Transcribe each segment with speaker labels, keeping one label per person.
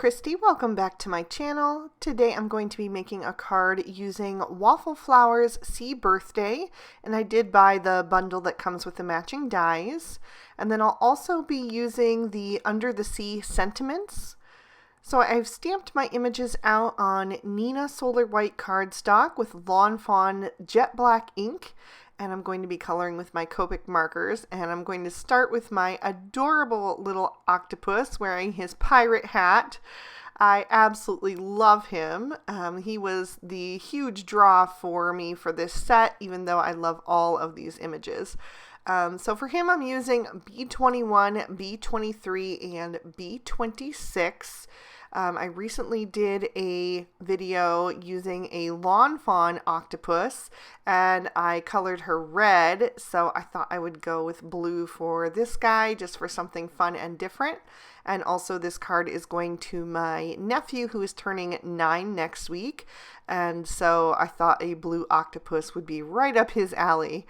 Speaker 1: Christy. Welcome back to my channel. Today I'm going to be making a card using Waffle Flower's Sea Birthday, and I did buy the bundle that comes with the matching dies. And then I'll also be using the Under the Sea sentiments. So I've stamped my images out on Neenah Solar White cardstock with Lawn Fawn jet black ink, and I'm going to be coloring with my Copic markers, and I'm going to start with my adorable little octopus wearing his pirate hat. I absolutely love him. He was the huge draw for me for this set, even though I love all of these images. So for him, I'm using B21, B23, and B26. I recently did a video using a Lawn Fawn octopus, and I colored her red, so I thought I would go with blue for this guy, just for something fun and different. And also this card is going to my nephew, who is turning 9 next week, and so I thought a blue octopus would be right up his alley.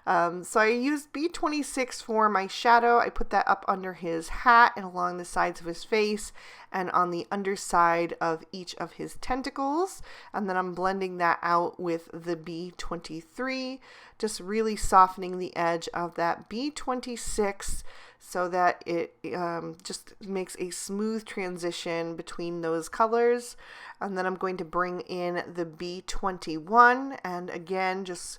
Speaker 1: So I used B26 for my shadow. I put that up under his hat and along the sides of his face and on the underside of each of his tentacles. And then I'm blending that out with the B23, just really softening the edge of that B26 so that it just makes a smooth transition between those colors. And then I'm going to bring in the B21 and again just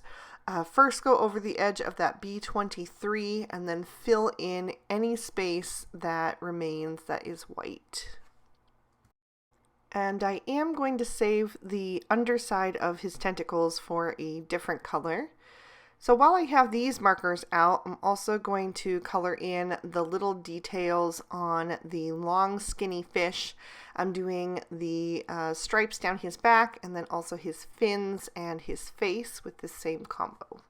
Speaker 1: first go over the edge of that B23 and then fill in any space that remains that is white. And I am going to save the underside of his tentacles for a different color. So while I have these markers out, I'm also going to color in the little details on the long skinny fish. I'm doing the stripes down his back and then also his fins and his face with the same combo.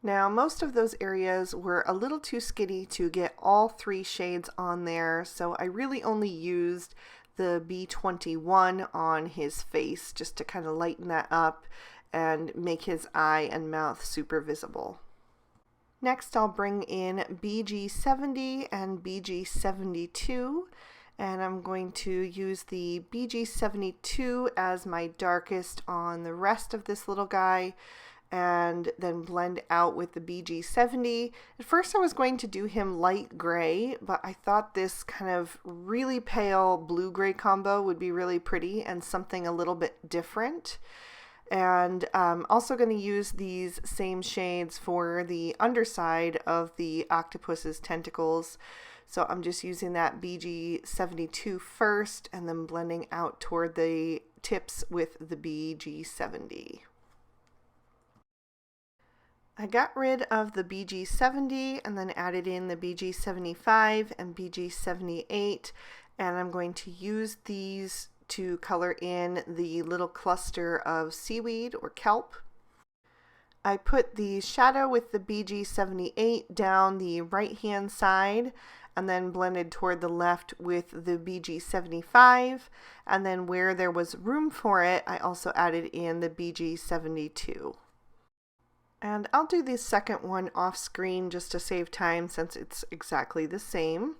Speaker 1: Now most of those areas were a little too skinny to get all 3 shades on there, so I really only used the B21 on his face just to kind of lighten that up and make his eye and mouth super visible. Next I'll bring in BG70 and BG72, and I'm going to use the BG72 as my darkest on the rest of this little guy and then blend out with the BG70. At first I was going to do him light gray, but I thought this kind of really pale blue-gray combo would be really pretty and something a little bit different. And I'm also going to use these same shades for the underside of the octopus's tentacles. So I'm just using that BG72 first and then blending out toward the tips with the BG70. I got rid of the BG70 and then added in the BG75 and BG78, and I'm going to use these to color in the little cluster of seaweed or kelp. I put the shadow with the BG78 down the right hand side and then blended toward the left with the BG75, and then where there was room for it I also added in the BG72. And I'll do the second one off screen just to save time since it's exactly the same.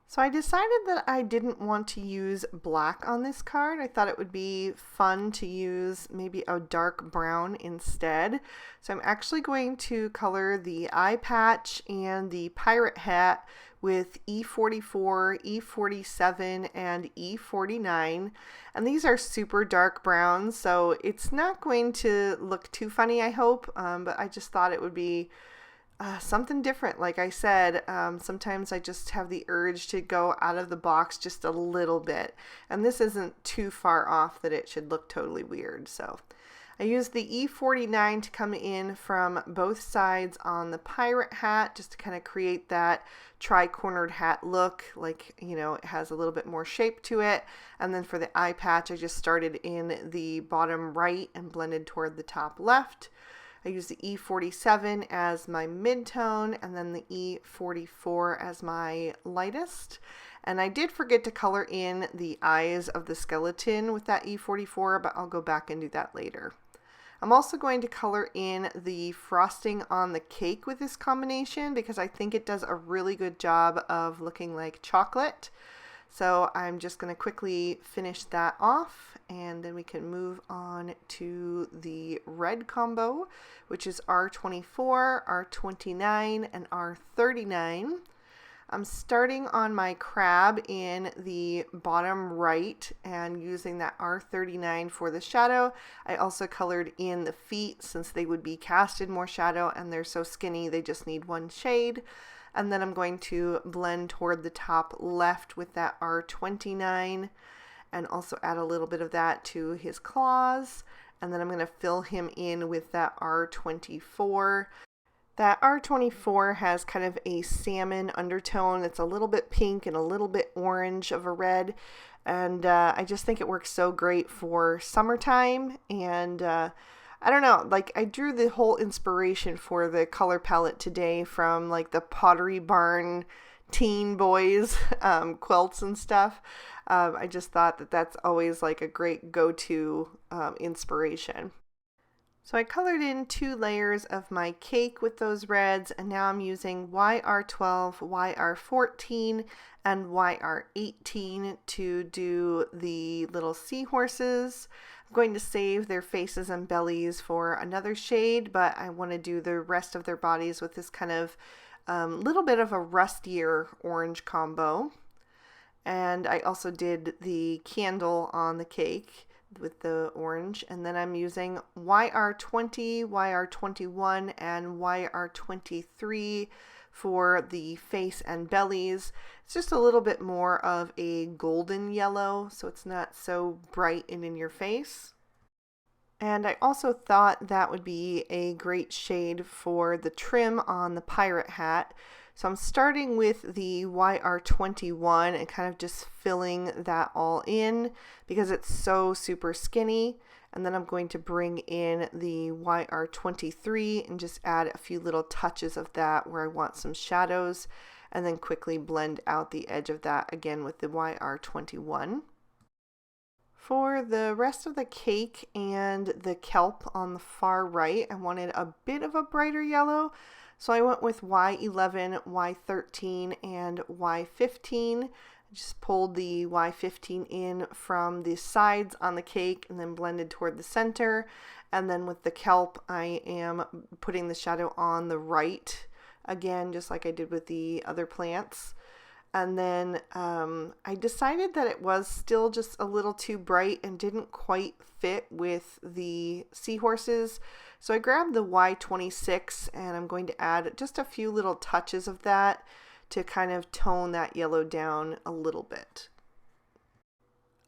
Speaker 1: So I decided that I didn't want to use black on this card. I thought it would be fun to use maybe a dark brown instead. So I'm actually going to color the eye patch and the pirate hat with E44, E47, and E49. And these are super dark browns, so it's not going to look too funny, I hope, but I just thought it would be something different. Like I said, sometimes I just have the urge to go out of the box just a little bit, and this isn't too far off that it should look totally weird. So I used the E49 to come in from both sides on the pirate hat just to kind of create that tri-cornered hat look, like, you know, it has a little bit more shape to it. And then for the eye patch, I just started in the bottom right and blended toward the top left. I used the E47 as my mid-tone and then the E44 as my lightest. And I did forget to color in the eyes of the skeleton with that E44, but I'll go back and do that later. I'm also going to color in the frosting on the cake with this combination because I think it does a really good job of looking like chocolate. So I'm just going to quickly finish that off, and then we can move on to the red combo, which is R24, R29, and R39. I'm starting on my crab in the bottom right and using that R39 for the shadow. I also colored in the feet since they would be casted more shadow and they're so skinny they just need one shade. And then I'm going to blend toward the top left with that R29 and also add a little bit of that to his claws. And then I'm going to fill him in with that R24. That R24 has kind of a salmon undertone. It's a little bit pink and a little bit orange of a red. And I just think it works so great for summertime. And I don't know, like I drew the whole inspiration for the color palette today from like the Pottery Barn teen boys quilts and stuff. I just thought that that's always like a great go-to inspiration. So I colored in 2 layers of my cake with those reds, and now I'm using YR12, YR14, and YR18 to do the little seahorses. I'm going to save their faces and bellies for another shade, but I want to do the rest of their bodies with this kind of little bit of a rustier orange combo. And I also did the candle on the cake with the orange, and then I'm using YR20, YR21, and YR23 for the face and bellies. It's just a little bit more of a golden yellow, so it's not so bright and in your face. And I also thought that would be a great shade for the trim on the pirate hat. So I'm starting with the YR21 and kind of just filling that all in because it's so super skinny. And then I'm going to bring in the YR23 and just add a few little touches of that where I want some shadows, and then quickly blend out the edge of that again with the YR21. For the rest of the cake and the kelp on the far right, I wanted a bit of a brighter yellow. So I went with Y11, Y13, and Y15. I just pulled the Y15 in from the sides on the cake and then blended toward the center. And then with the kelp, I am putting the shadow on the right, again, just like I did with the other plants. And then I decided that it was still just a little too bright and didn't quite fit with the seahorses. So I grabbed the Y26 and I'm going to add just a few little touches of that to kind of tone that yellow down a little bit.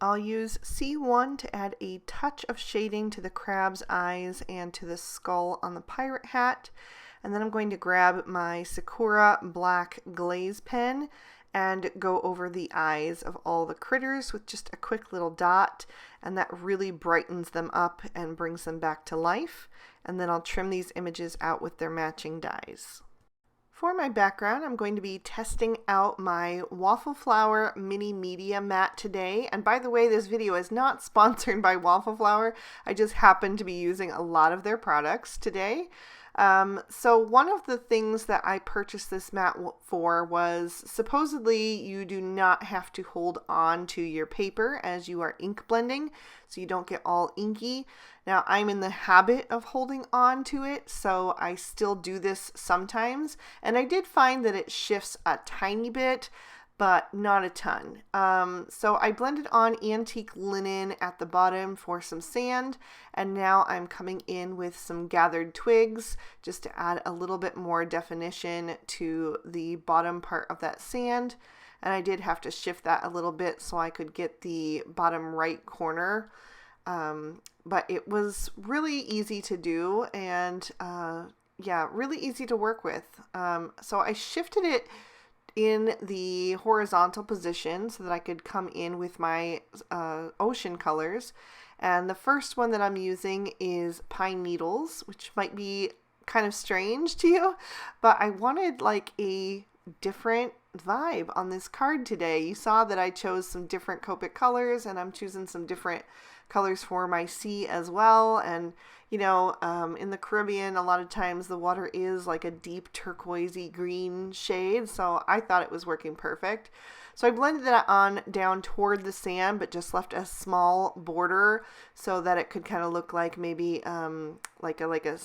Speaker 1: I'll use C1 to add a touch of shading to the crab's eyes and to the skull on the pirate hat. And then I'm going to grab my Sakura black glaze pen and go over the eyes of all the critters with just a quick little dot, and that really brightens them up and brings them back to life. And then I'll trim these images out with their matching dyes. For my background, I'm going to be testing out my Waffle Flower Mini Media Mat today. And by the way, this video is not sponsored by Waffle Flower. I just happen to be using a lot of their products today. So one of the things that I purchased this mat for was supposedly you do not have to hold on to your paper as you are ink blending, so you don't get all inky. Now I'm in the habit of holding on to it, so I still do this sometimes, and I did find that it shifts a tiny bit, but not a ton. So I blended on antique linen at the bottom for some sand, and now I'm coming in with some gathered twigs just to add a little bit more definition to the bottom part of that sand. And I did have to shift that a little bit so I could get the bottom right corner. But it was really easy to do, and yeah, really easy to work with. So I shifted it in the horizontal position so that I could come in with my ocean colors. And the first one that I'm using is Pine Needles, which might be kind of strange to you, but I wanted like a different vibe on this card today. You saw that I chose some different Copic colors, and I'm choosing some different colors for my sea as well. And you know, in the Caribbean, a lot of times the water is like a deep turquoisey green shade, so I thought it was working perfect. So I blended that on down toward the sand, but just left a small border so that it could kind of look like maybe like a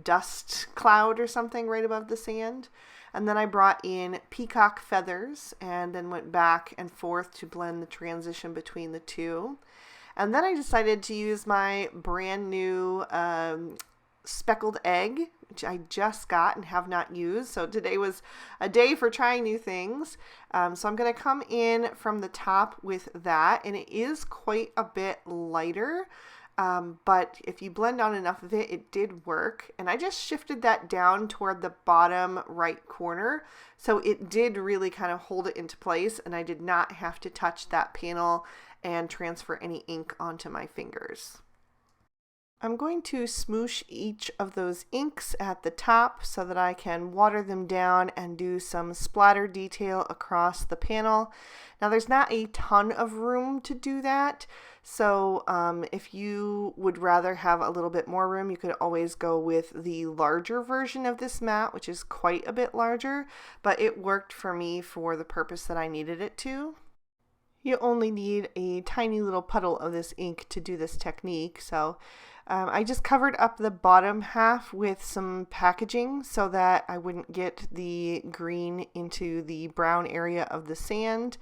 Speaker 1: dust cloud or something right above the sand. And then I brought in peacock feathers and then went back and forth to blend the transition between the two. And then I decided to use my brand new speckled egg, which I just got and have not used. So today was a day for trying new things. So I'm going to come in from the top with that, and it is quite a bit lighter. But if you blend on enough of it, it did work. And I just shifted that down toward the bottom right corner. So it did really kind of hold it into place, and I did not have to touch that panel and transfer any ink onto my fingers. I'm going to smoosh each of those inks at the top so that I can water them down and do some splatter detail across the panel. Now there's not a ton of room to do that, so if you would rather have a little bit more room, you could always go with the larger version of this mat, which is quite a bit larger, but it worked for me for the purpose that I needed it to. You only need a tiny little puddle of this ink to do this technique, so I just covered up the bottom half with some packaging so that I wouldn't get the green into the brown area of the sand.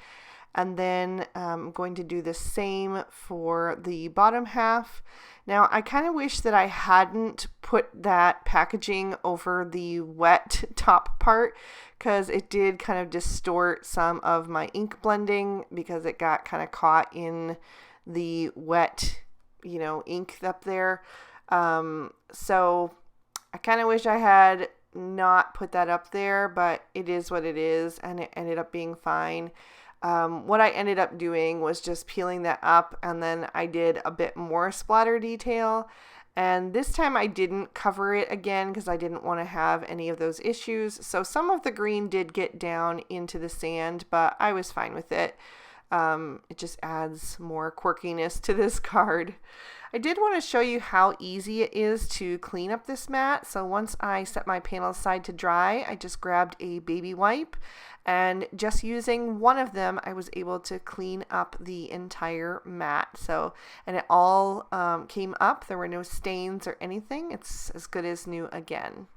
Speaker 1: And then I'm going to do the same for the bottom half. Now I kind of wish that I hadn't put that packaging over the wet top part, because it did kind of distort some of my ink blending because it got kind of caught in the wet ink up there. So I kind of wish I had not put that up there, but it is what it is, and it ended up being fine. What I ended up doing was just peeling that up, and then I did a bit more splatter detail. And this time I didn't cover it again because I didn't want to have any of those issues. So some of the green did get down into the sand, but I was fine with it. It just adds more quirkiness to this card. I did want to show you how easy it is to clean up this mat. So once I set my panel aside to dry, I just grabbed a baby wipe, and just using one of them, I was able to clean up the entire mat. And it all came up. There were no stains or anything. It's as good as new again.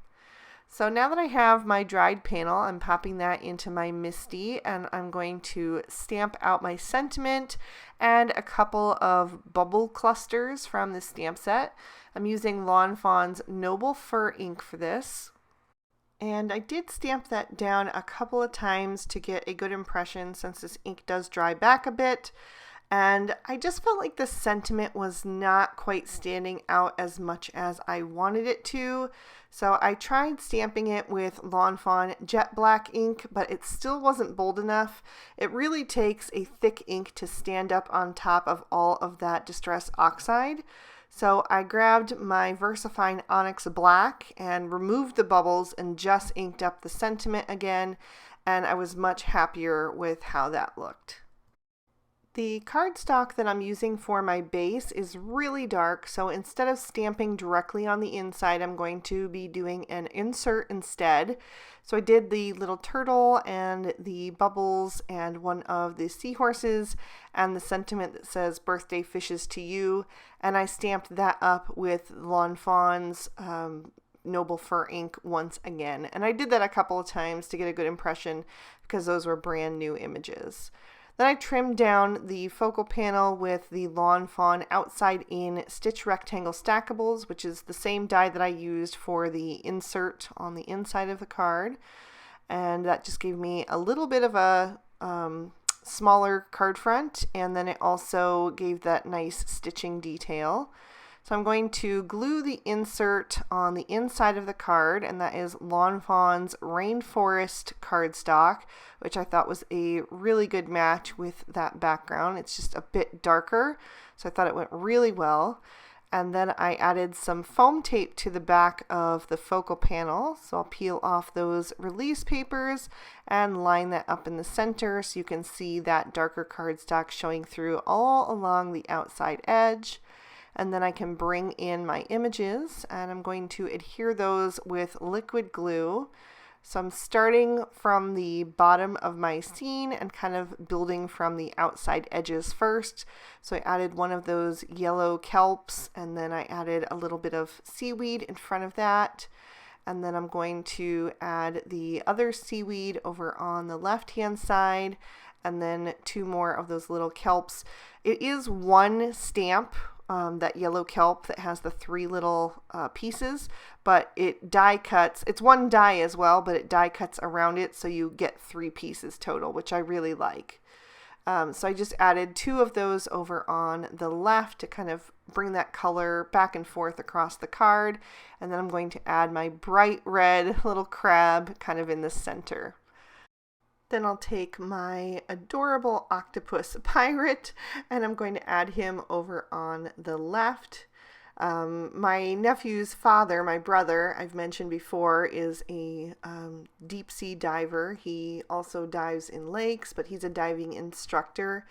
Speaker 1: So now that I have my dried panel, I'm popping that into my MISTI, and I'm going to stamp out my sentiment and a couple of bubble clusters from the stamp set. I'm using Lawn Fawn's Noble Fur ink for this. And I did stamp that down a couple of times to get a good impression, since this ink does dry back a bit. And I just felt like the sentiment was not quite standing out as much as I wanted it to. So I tried stamping it with Lawn Fawn Jet Black ink, but it still wasn't bold enough. It really takes a thick ink to stand up on top of all of that Distress Oxide. So I grabbed my VersaFine Onyx Black and removed the bubbles and just inked up the sentiment again, and I was much happier with how that looked. The cardstock that I'm using for my base is really dark, so instead of stamping directly on the inside, I'm going to be doing an insert instead. So I did the little turtle and the bubbles and one of the seahorses and the sentiment that says "Birthday Fishes to You," and I stamped that up with Lawn Fawn's Noble Fur ink once again. And I did that a couple of times to get a good impression because those were brand new images. Then I trimmed down the focal panel with the Lawn Fawn Outside In Stitch Rectangle Stackables, which is the same die that I used for the insert on the inside of the card. And that just gave me a little bit of a smaller card front, and then it also gave that nice stitching detail. So I'm going to glue the insert on the inside of the card, and that is Lawn Fawn's Rainforest cardstock, which I thought was a really good match with that background. It's just a bit darker, so I thought it went really well. And then I added some foam tape to the back of the focal panel, so I'll peel off those release papers and line that up in the center so you can see that darker cardstock showing through all along the outside edge. And then I can bring in my images, and I'm going to adhere those with liquid glue. So I'm starting from the bottom of my scene and kind of building from the outside edges first. So I added one of those yellow kelps, and then I added a little bit of seaweed in front of that. And then I'm going to add the other seaweed over on the left hand side, and then 2 more of those little kelps. It is one stamp, that yellow kelp that has the 3 little pieces, but it die cuts. It's one die as well, but it die cuts around it, so you get 3 pieces total, which I really like. So I just added 2 of those over on the left to kind of bring that color back and forth across the card. And then I'm going to add my bright red little crab kind of in the center. Then I'll take my adorable octopus pirate and I'm going to add him over on the left. My nephew's father, my brother, I've mentioned before, is a deep sea diver. He also dives in lakes, but he's a diving instructor.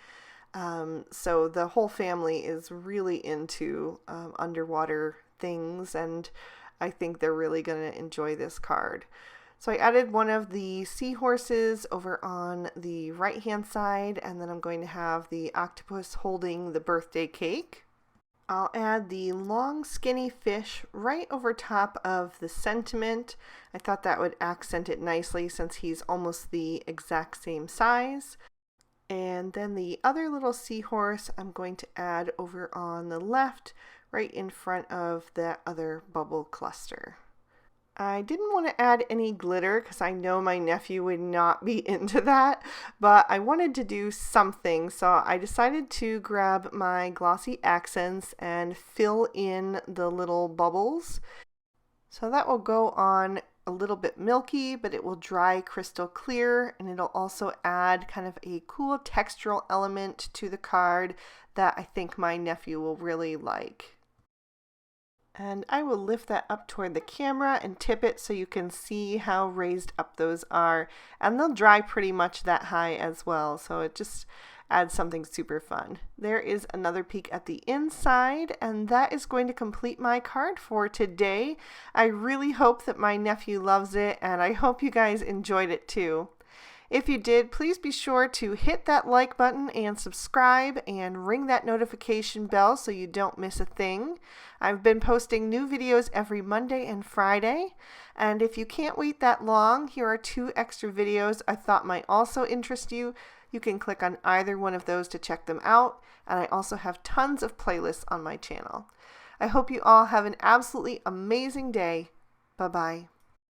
Speaker 1: So the whole family is really into underwater things, and I think they're really going to enjoy this card. So I added one of the seahorses over on the right hand side, and then I'm going to have the octopus holding the birthday cake. I'll add the long skinny fish right over top of the sentiment. I thought that would accent it nicely since he's almost the exact same size. And then the other little seahorse I'm going to add over on the left, right in front of that other bubble cluster. I didn't want to add any glitter because I know my nephew would not be into that, but I wanted to do something, so I decided to grab my glossy accents and fill in the little bubbles. So that will go on a little bit milky, but it will dry crystal clear, and it'll also add kind of a cool textural element to the card that I think my nephew will really like. And I will lift that up toward the camera and tip it so you can see how raised up those are. And they'll dry pretty much that high as well, so it just adds something super fun. There is another peek at the inside, and that is going to complete my card for today. I really hope that my nephew loves it, and I hope you guys enjoyed it too. If you did, please be sure to hit that like button and subscribe and ring that notification bell so you don't miss a thing. I've been posting new videos every Monday and Friday, and if you can't wait that long, here are 2 extra videos I thought might also interest you. You can click on either one of those to check them out, and I also have tons of playlists on my channel. I hope you all have an absolutely amazing day. Bye-bye.